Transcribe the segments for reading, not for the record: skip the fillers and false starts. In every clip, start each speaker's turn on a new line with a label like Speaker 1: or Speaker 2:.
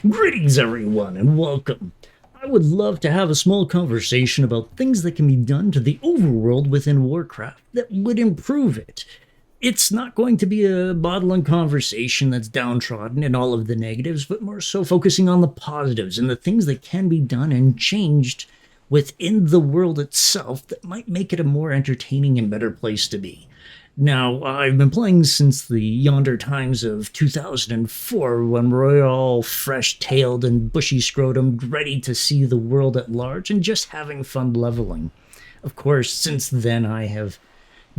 Speaker 1: Greetings, everyone, and welcome. I would love to have a small conversation about things that can be done to the overworld within Warcraft that would improve it. It's not going to be a maudlin conversation that's downtrodden in all of the negatives, but more so focusing on the positives and the things that can be done and changed within the world itself that might make it a more entertaining and better place to be. Now, I've been playing since the yonder times of 2004 when we're all fresh-tailed and bushy-scrotumed, ready to see the world at large and just having fun leveling. Of course, since then I have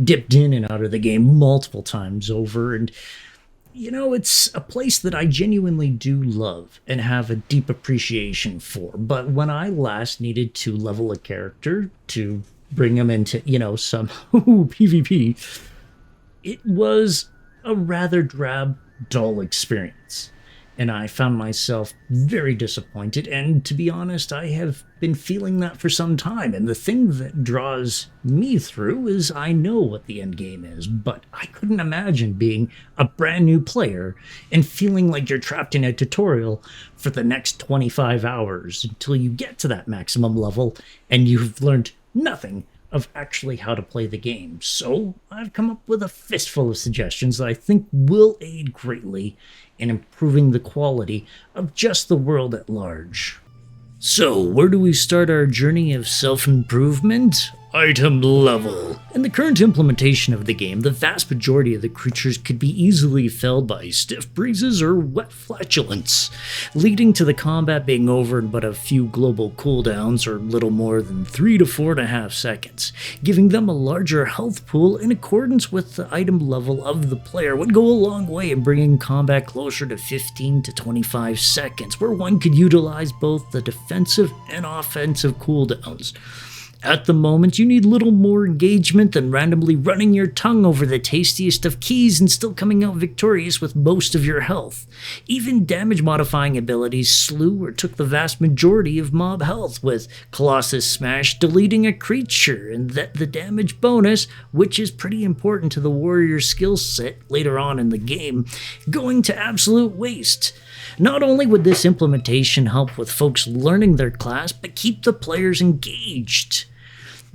Speaker 1: dipped in and out of the game multiple times over, and it's a place that I genuinely do love and have a deep appreciation for. But when I last needed to level a character to bring him into, some PvP, it was a rather drab, dull experience. And I found myself very disappointed, and to be honest, I have been feeling that for some time. And the thing that draws me through is I know what the end game is, but I couldn't imagine being a brand new player and feeling like you're trapped in a tutorial for the next 25 hours until you get to that maximum level and you've learned nothing of actually how to play the game. So I've come up with a fistful of suggestions that I think will aid greatly in improving the quality of just the world at large. So, where do we start our journey of self-improvement? Item level. In the current implementation of the game, the vast majority of the creatures could be easily felled by stiff breezes or wet flatulence, leading to the combat being over in but a few global cooldowns or little more than 3 to 4.5 seconds. Giving them a larger health pool in accordance with the item level of the player would go a long way in bringing combat closer to 15 to 25 seconds, where one could utilize both the defensive and offensive cooldowns. At the moment, you need little more engagement than randomly running your tongue over the tastiest of keys and still coming out victorious with most of your health. Even damage-modifying abilities slew or took the vast majority of mob health, with Colossus Smash deleting a creature, and that the damage bonus, which is pretty important to the warrior skill set later on in the game, going to absolute waste. Not only would this implementation help with folks learning their class, but keep the players engaged.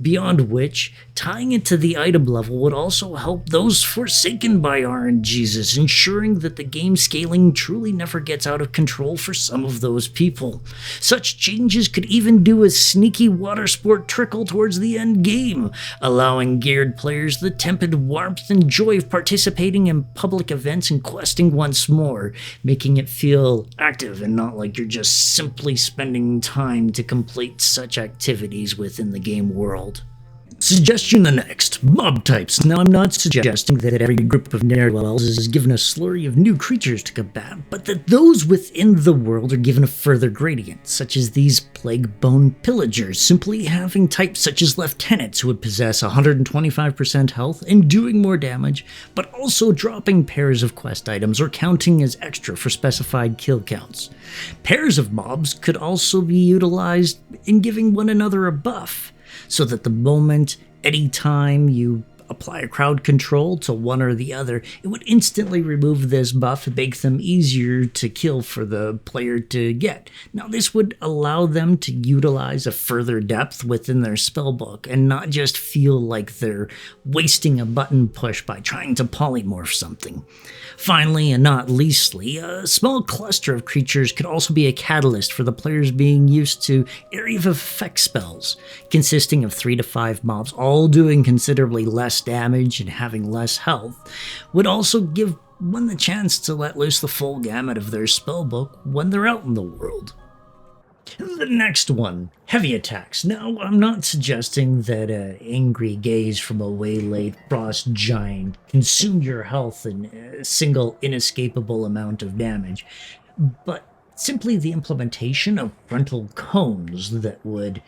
Speaker 1: Beyond which, tying it to the item level would also help those forsaken by RNGs, ensuring that the game scaling truly never gets out of control for some of those people. Such changes could even do a sneaky water sport trickle towards the end game, allowing geared players the tepid warmth and joy of participating in public events and questing once more, making it feel active and not like you're just simply spending time to complete such activities within the game world. Suggestion the next. Mob types. Now, I'm not suggesting that every group of ne'er-do-wells is given a slurry of new creatures to combat, but that those within the world are given a further gradient, such as these Plague Bone Pillagers, simply having types such as Lieutenants who would possess 125% health and doing more damage, but also dropping pairs of quest items or counting as extra for specified kill counts. Pairs of mobs could also be utilized in giving one another a buff, so that the moment, anytime you apply a crowd control to one or the other, it would instantly remove this buff and make them easier to kill for the player to get. Now, this would allow them to utilize a further depth within their spellbook and not just feel like they're wasting a button push by trying to polymorph something. Finally, and not leastly, a small cluster of creatures could also be a catalyst for the players being used to area of effect spells, consisting of 3 to 5 mobs, all doing considerably less damage and having less health, would also give one the chance to let loose the full gamut of their spellbook when they're out in the world. The next one, heavy attacks. Now, I'm not suggesting that an angry gaze from a waylaid frost giant consume your health in a single inescapable amount of damage, but simply the implementation of frontal cones that would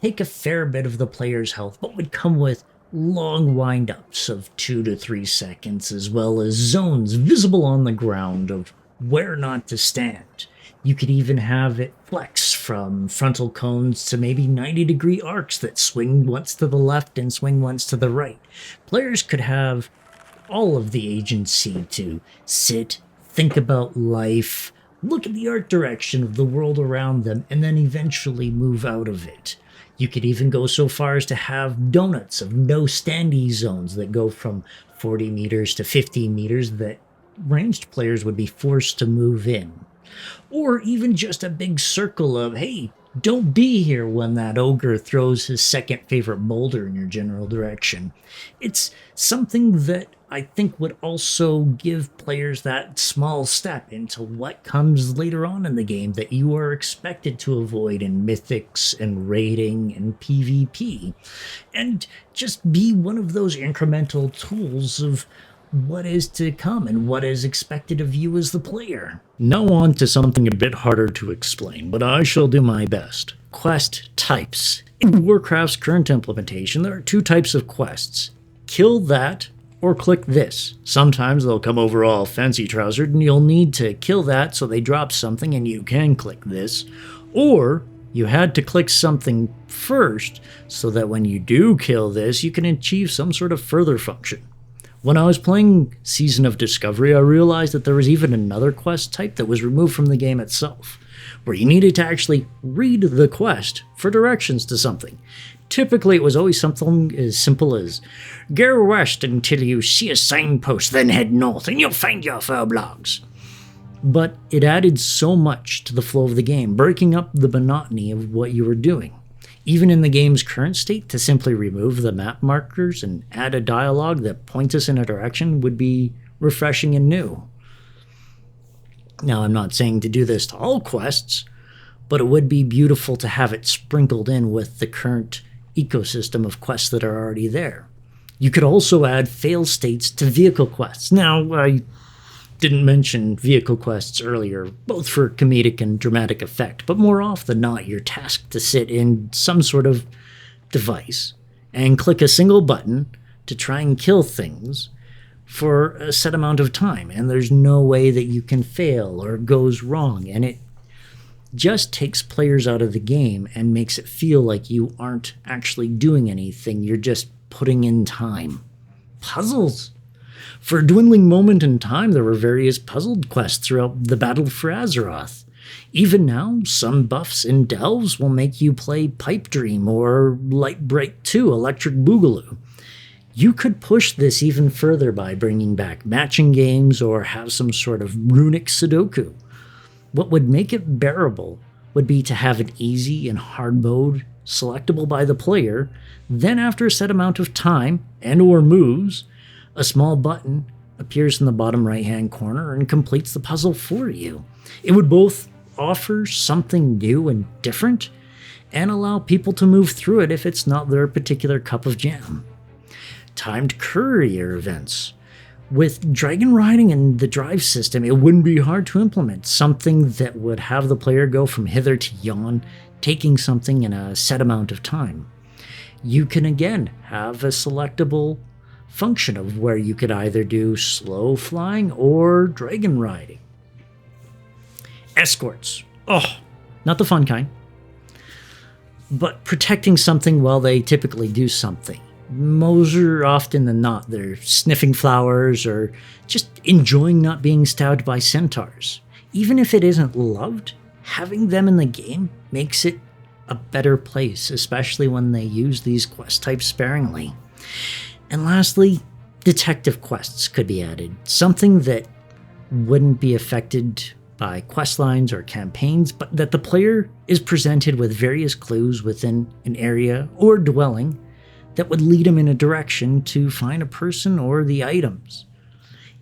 Speaker 1: take a fair bit of the player's health, but would come with long wind-ups of 2 to 3 seconds, as well as zones visible on the ground of where not to stand. You could even have it flex from frontal cones to maybe 90-degree arcs that swing once to the left and swing once to the right. Players could have all of the agency to sit, think about life, look at the art direction of the world around them, and then eventually move out of it. You could even go so far as to have donuts of no standee zones that go from 40 meters to 15 meters that ranged players would be forced to move in. Or even just a big circle of, hey, don't be here when that ogre throws his second favorite boulder in your general direction. It's something that I think would also give players that small step into what comes later on in the game that you are expected to avoid in mythics and raiding and PvP. And just be one of those incremental tools of what is to come and what is expected of you as the player. Now on to something a bit harder to explain, but I shall do my best. Quest types. In Warcraft's current implementation, there are two types of quests. Kill that or click this. Sometimes they'll come over all fancy trousered and you'll need to kill that so they drop something and you can click this. Or you had to click something first so that when you do kill this, you can achieve some sort of further function. When I was playing Season of Discovery, I realized that there was even another quest type that was removed from the game itself, where you needed to actually read the quest for directions to something. Typically, it was always something as simple as, go west until you see a signpost, then head north, and you'll find your Furblocks. But it added so much to the flow of the game, breaking up the monotony of what you were doing. Even in the game's current state, to simply remove the map markers and add a dialogue that points us in a direction would be refreshing and new. Now, I'm not saying to do this to all quests, but it would be beautiful to have it sprinkled in with the current ecosystem of quests that are already there. You could also add fail states to vehicle quests. Now, I didn't mention vehicle quests earlier, both for comedic and dramatic effect, but more often than not, you're tasked to sit in some sort of device and click a single button to try and kill things for a set amount of time, and there's no way that you can fail or goes wrong, and it just takes players out of the game and makes it feel like you aren't actually doing anything, you're just putting in time. Puzzles. For a dwindling moment in time, there were various puzzled quests throughout the Battle for Azeroth. Even now, some buffs and delves will make you play Pipe Dream or Light Break 2 Electric Boogaloo. You could push this even further by bringing back matching games or have some sort of runic Sudoku. What would make it bearable would be to have an easy and hard mode selectable by the player, then after a set amount of time and or moves, a small button appears in the bottom right-hand corner and completes the puzzle for you. It would both offer something new and different and allow people to move through it if it's not their particular cup of jam. Timed courier events. With dragon riding and the drive system, it wouldn't be hard to implement something that would have the player go from hither to yon, taking something in a set amount of time. You can again have a selectable function of where you could either do slow flying or dragon riding. Escorts. Oh, not the fun kind. But protecting something while they typically do something. More often than not, they're sniffing flowers or just enjoying not being stabbed by centaurs. Even if it isn't loved, having them in the game makes it a better place, especially when they use these quest types sparingly. And lastly, detective quests could be added, something that wouldn't be affected by quest lines or campaigns, but that the player is presented with various clues within an area or dwelling that would lead him in a direction to find a person or the items.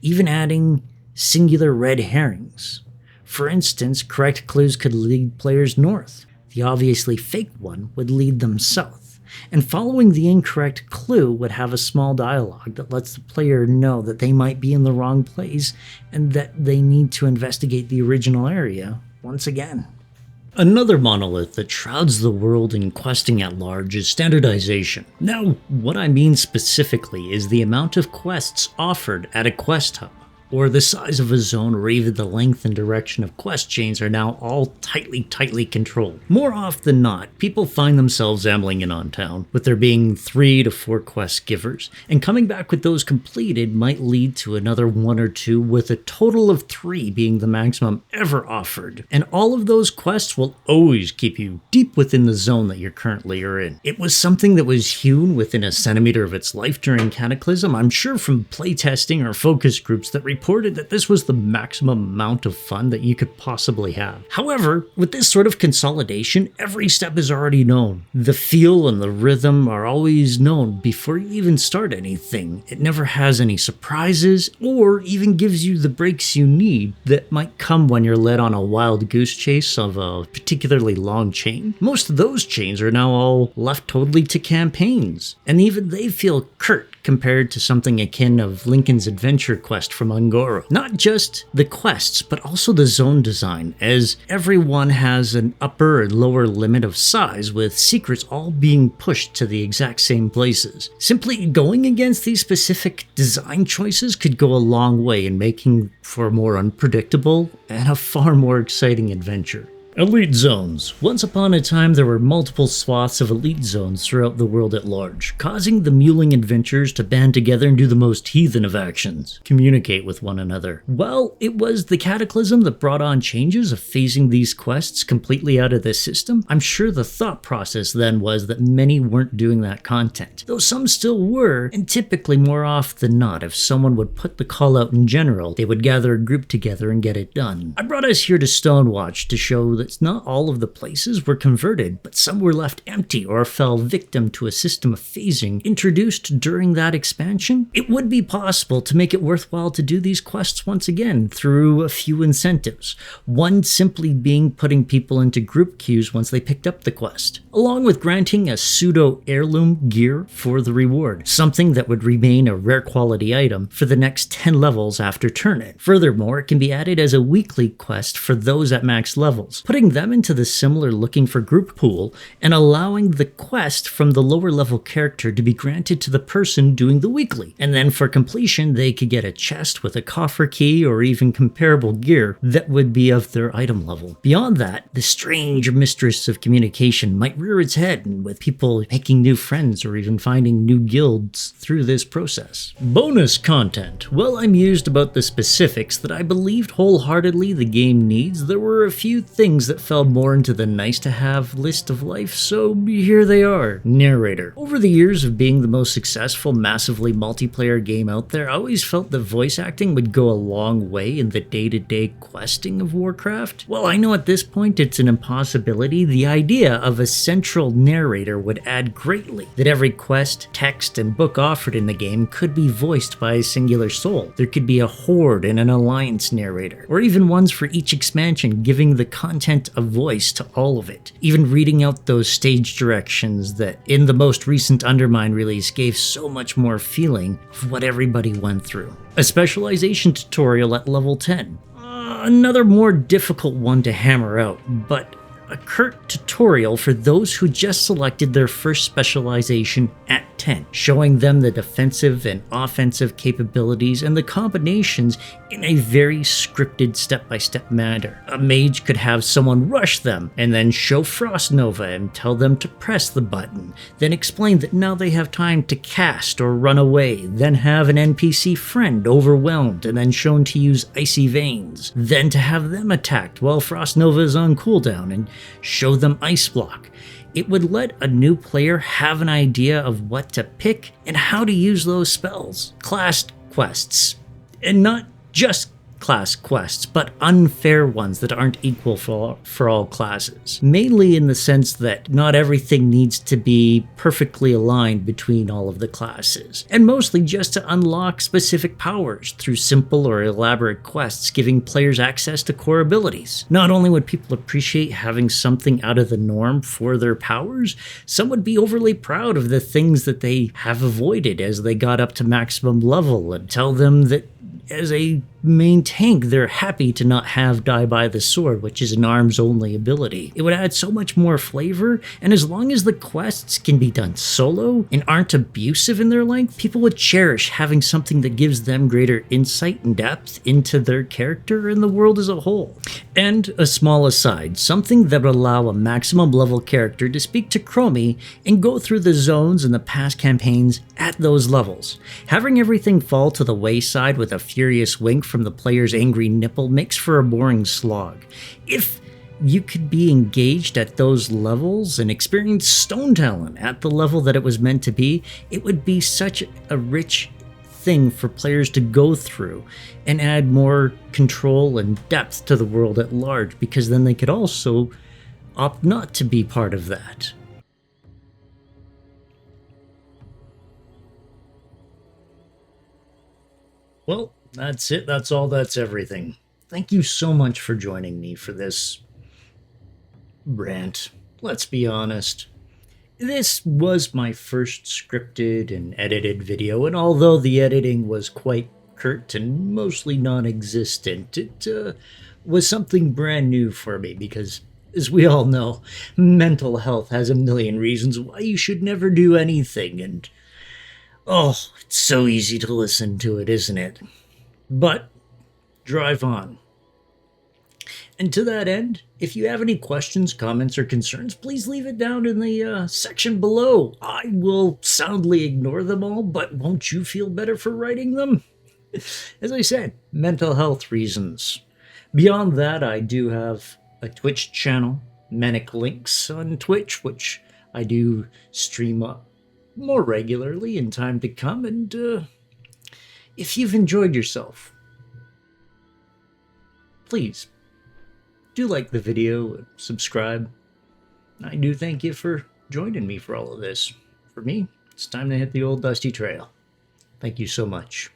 Speaker 1: Even adding singular red herrings. For instance, correct clues could lead players north. The obviously fake one would lead them south. And following the incorrect clue would have a small dialogue that lets the player know that they might be in the wrong place and that they need to investigate the original area once again. Another monolith that shrouds the world in questing at large is standardization. Now, what I mean specifically is the amount of quests offered at a quest hub. or the size of a zone, or even the length and direction of quest chains are now all tightly controlled. More often than not, people find themselves ambling in on town, with there being 3 to 4 quest givers, and coming back with those completed might lead to another 1 or 2, with a total of 3 being the maximum ever offered. And all of those quests will always keep you deep within the zone that you're currently in. It was something that was hewn within a centimeter of its life during Cataclysm. I'm sure from playtesting or focus groups that reported that this was the maximum amount of fun that you could possibly have. However, with this sort of consolidation, every step is already known. The feel and the rhythm are always known before you even start anything. It never has any surprises or even gives you the breaks you need that might come when you're led on a wild goose chase of a particularly long chain. Most of those chains are now all left totally to campaigns, and even they feel curt compared to something akin of Lincoln's adventure quest from Ungoro. Not just the quests, but also the zone design, as everyone has an upper and lower limit of size, with secrets all being pushed to the exact same places. Simply going against these specific design choices could go a long way in making for a more unpredictable and a far more exciting adventure. Elite Zones. Once upon a time, there were multiple swaths of elite zones throughout the world at large, causing the mewling adventurers to band together and do the most heathen of actions, communicate with one another. Well, it was the Cataclysm that brought on changes of phasing these quests completely out of the system. I'm sure the thought process then was that many weren't doing that content, though some still were, and typically more often than not, if someone would put the call out in general, they would gather a group together and get it done. I brought us here to Stonewatch to show that not all of the places were converted, but some were left empty or fell victim to a system of phasing introduced during that expansion. It would be possible to make it worthwhile to do these quests once again through a few incentives. One simply being putting people into group queues once they picked up the quest, along with granting a pseudo heirloom gear for the reward, something that would remain a rare quality item for the next 10 levels after turn-in. Furthermore, it can be added as a weekly quest for those at max levels, putting them into the similar looking for group pool and allowing the quest from the lower level character to be granted to the person doing the weekly. And then for completion, they could get a chest with a coffer key or even comparable gear that would be of their item level. Beyond that, the strange mistress of communication might rear its head, with people making new friends or even finding new guilds through this process. Bonus content. Well, I'm mused about the specifics that I believed wholeheartedly the game needs. There were a few things that fell more into the nice-to-have list of life, so here they are. Narrator. Over the years of being the most successful, massively multiplayer game out there, I always felt that voice acting would go a long way in the day-to-day questing of Warcraft. Well, I know at this point it's an impossibility. The idea of a central narrator would add greatly, that every quest, text, and book offered in the game could be voiced by a singular soul. There could be a Horde and an Alliance narrator, or even ones for each expansion, giving the content a voice to all of it, even reading out those stage directions that in the most recent Undermine release gave so much more feeling of what everybody went through. A specialization tutorial at level 10. Another more difficult one to hammer out, but a curt tutorial for those who just selected their first specialization at 10, showing them the defensive and offensive capabilities and the combinations in a very scripted step-by-step manner. A mage could have someone rush them and then show Frost Nova and tell them to press the button, then explain that now they have time to cast or run away, then have an NPC friend overwhelmed and then shown to use Icy Veins, then to have them attacked while Frost Nova is on cooldown and show them Ice Block. It would let a new player have an idea of what to pick and how to use those spells. Class quests. And not just class quests, but unfair ones that aren't equal for all classes. Mainly in the sense that not everything needs to be perfectly aligned between all of the classes, and mostly just to unlock specific powers through simple or elaborate quests giving players access to core abilities. Not only would people appreciate having something out of the norm for their powers, some would be overly proud of the things that they have avoided as they got up to maximum level and tell them that as a main tank, they're happy to not have Die by the Sword, which is an arms-only ability. It would add so much more flavor, and as long as the quests can be done solo and aren't abusive in their length, people would cherish having something that gives them greater insight and depth into their character and the world as a whole. And a small aside, something that would allow a maximum level character to speak to Chromie and go through the zones and the past campaigns at those levels. Having everything fall to the wayside with a furious wink from the player's angry nipple makes for a boring slog. If you could be engaged at those levels and experience stone talent at the level that it was meant to be, it would be such a rich thing for players to go through and add more control and depth to the world at large, because then they could also opt not to be part of that. Well, that's it. That's all. That's everything. Thank you so much for joining me for this rant. Let's be honest. This was my first scripted and edited video, and although the editing was quite curt and mostly non-existent, it was something brand new for me because, as we all know, mental health has a million reasons why you should never do anything, and oh, it's so easy to listen to it, isn't it? But drive on. And to that end, if you have any questions, comments, or concerns, please leave it down in the section below. I will soundly ignore them all, but won't you feel better for writing them? As I said, mental health reasons. Beyond that, I do have a Twitch channel, Manic Lynx on Twitch, which I do stream up more regularly in time to come. And if you've enjoyed yourself, please do like the video and subscribe. I do thank you for joining me for all of this. For me, it's time to hit the old dusty trail. Thank you so much.